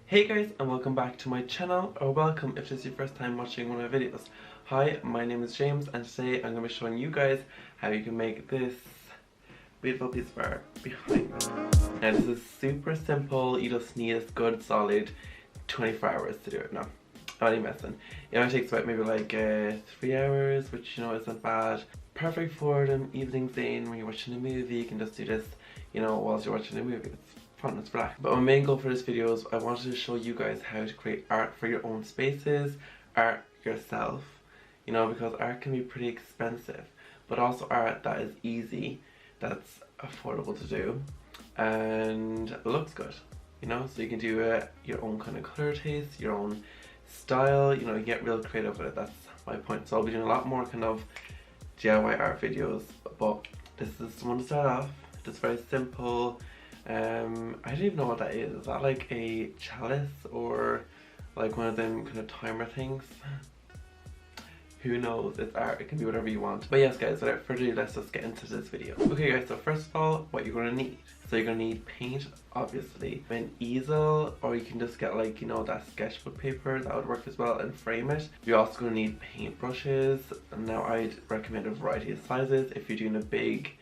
Hey guys, and welcome back to my channel, or welcome if this is your first time watching one of my videos. Hi, my name is James, and today I'm going to be showing you guys how you can make this beautiful piece of art behind me. Now this is super simple. You just need a good solid 24 hours to do it. No, I'm only messing. It only takes about maybe like 3 hours, which you know isn't bad. Perfect for an evening thing when you're watching a movie. You can just do this, you know, whilst you're watching a movie. It's fun, it's relaxing. But my main goal for this video is I wanted to show you guys how to create art for your own spaces, art yourself, you know, because art can be pretty expensive, but also art that is easy, that's affordable to do, and looks good, you know, so you can do your own kind of color taste, your own style, you know, you get real creative with it. That's my point. So I'll be doing a lot more kind of DIY art videos, but this is the one to start off. It's very simple. I don't even know what that is. Is that like a chalice or like one of them kind of timer things? Who knows? It's art. It can be whatever you want. But yes guys, without further ado, let's just get into this video. Okay guys, so first of all, what you're going to need. So you're going to need paint, obviously, an easel, or you can just get like, you know, that sketchbook paper, that would work as well, and frame it. You're also going to need paint brushes. And now I'd recommend a variety of sizes. If you're doing a big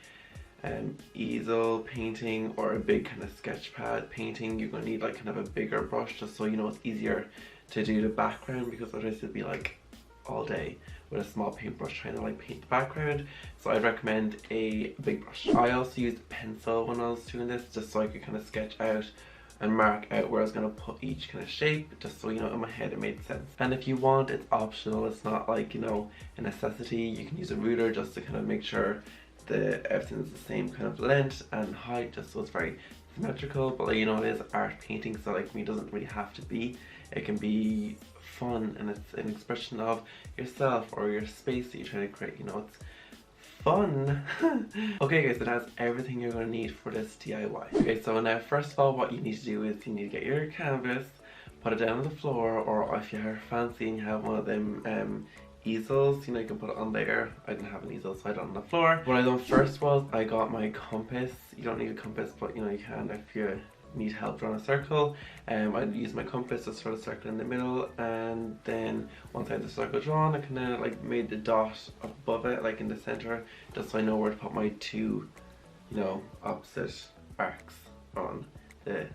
easel painting or a big kind of sketch pad painting, you're going to need like kind of a bigger brush, just so you know it's easier to do the background, because otherwise it'd be like all day with a small paintbrush trying to like paint the background. So I'd recommend a big brush. I also used a pencil when I was doing this, just so I could kind of sketch out and mark out where I was going to put each kind of shape, just so you know in my head it made sense. And if you want, it's optional, it's not like, you know, a necessity. You can use a ruler just to kind of make sure everything's the same kind of length and height, just so it's very symmetrical. But like, you know, it is art painting, so like, it doesn't really have to be. It can be fun, and it's an expression of yourself or your space that you're trying to create, you know, it's fun. Okay guys, so that's everything you're going to need for this DIY. Okay, so now first of all, what you need to do is you need to get your canvas, put it down on the floor, or if you're fancy and you have one of them easels, you know, you can put it on there. I didn't have an easel, so I did it on the floor. What I done first was I got my compass. You don't need a compass, but you know, you can if you need help drawing a circle. I'd use my compass just for the circle in the middle, and then once I had the circle drawn, I kind of like made the dot above it, like in the center, just so I know where to put my two, you know, opposite arcs on the.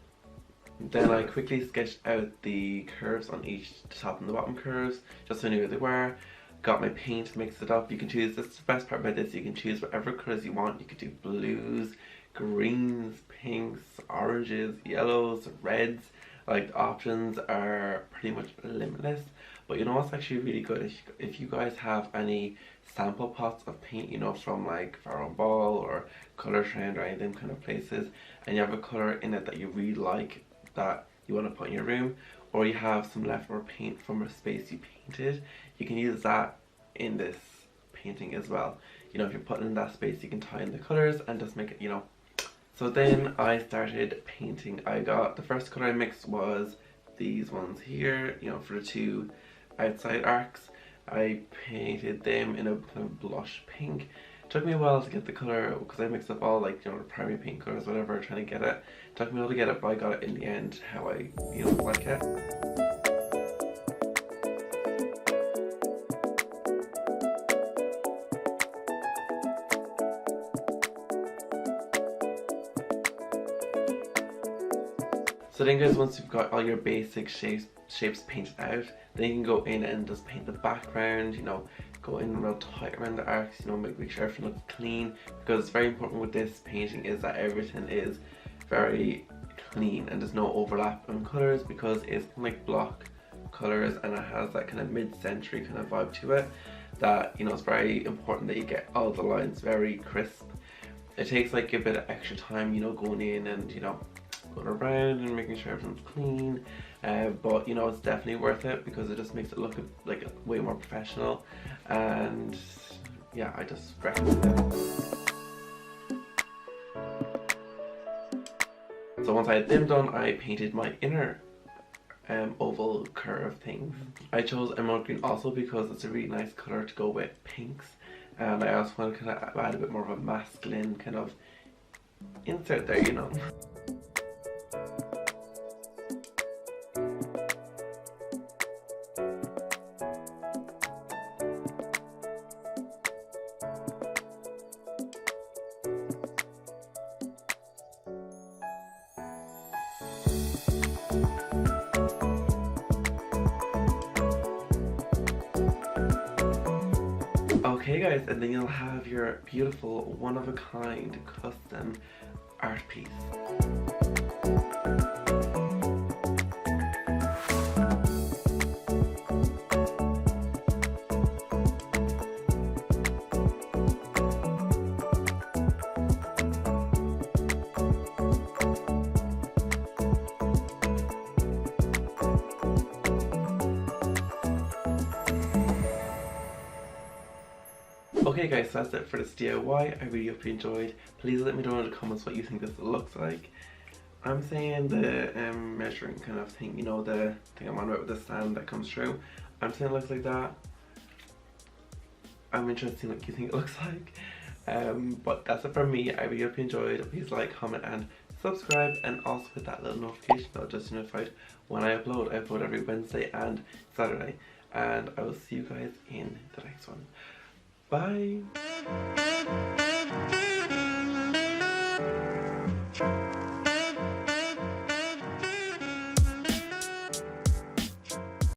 Then I quickly sketched out the curves on each, the top and the bottom curves, just so I knew where they were. Got my paint, mixed it up. You can choose, this is the best part about this, you can choose whatever colours you want. You could do blues, greens, pinks, oranges, yellows, reds. Like, the options are pretty much limitless. But you know what's actually really good? If you guys have any sample pots of paint, you know, from like Farrow Ball or Colour Trend or any of them kind of places, and you have a colour in it that you really like, that you want to put in your room, or you have some leftover paint from a space you painted, you can use that in this painting as well. You know, if you're putting in that space, you can tie in the colours and just make it, you know. So then I started painting. I got, the first colour I mixed was these ones here, you know, for the two outside arcs. I painted them in a kind of blush pink. Took me a while to get the colour, because I mixed up all, like, you know, the primary paint colours, whatever, trying to get it. Took me a while to get it, but I got it in the end how I, you know, like it. So then guys, once you've got all your basic shapes painted out, then you can go in and just paint the background, you know, go in real tight around the arcs, you know, make sure everything looks clean, because it's very important with this painting is that everything is very clean and there's no overlap in colours, because it's like block colours and it has that kind of mid-century kind of vibe to it, that, you know, it's very important that you get all the lines very crisp. It takes like a bit of extra time, you know, going in and, you know, going around and making sure everything's clean, but you know, it's definitely worth it, because it just makes it look like way more professional. And yeah, I just recommend it. So once I had them done, I painted my inner oval curve things. I chose emerald green also because it's a really nice colour to go with pinks, and I also want to kind of add a bit more of a masculine kind of insert there, you know. Okay guys, and then you'll have your beautiful one-of-a-kind custom art piece. Okay guys, so that's it for this DIY. I really hope you enjoyed. Please let me know in the comments what you think this looks like. I'm saying the measuring kind of thing, you know, the thing I'm on about with the stand that comes through. I'm saying it looks like that. I'm interested in what you think it looks like. But that's it from me. I really hope you enjoyed. Please like, comment and subscribe, and also hit that little notification bell just to be notified when I upload. I upload every Wednesday and Saturday. And I will see you guys in the next one. Bye!